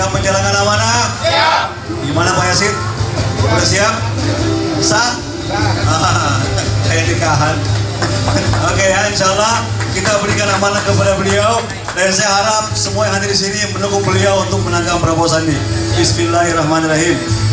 dalam menjalankan amanah? Siap. Gimana Pak Yasin? Udah siap? Sah? Kayak nikahan. Oke ya, insya Allah kita berikan amanah kepada beliau. Dan saya harap semua yang hadir di sini mendukung beliau untuk menangkan Prabowo Sandi. Bismillahirrahmanirrahim.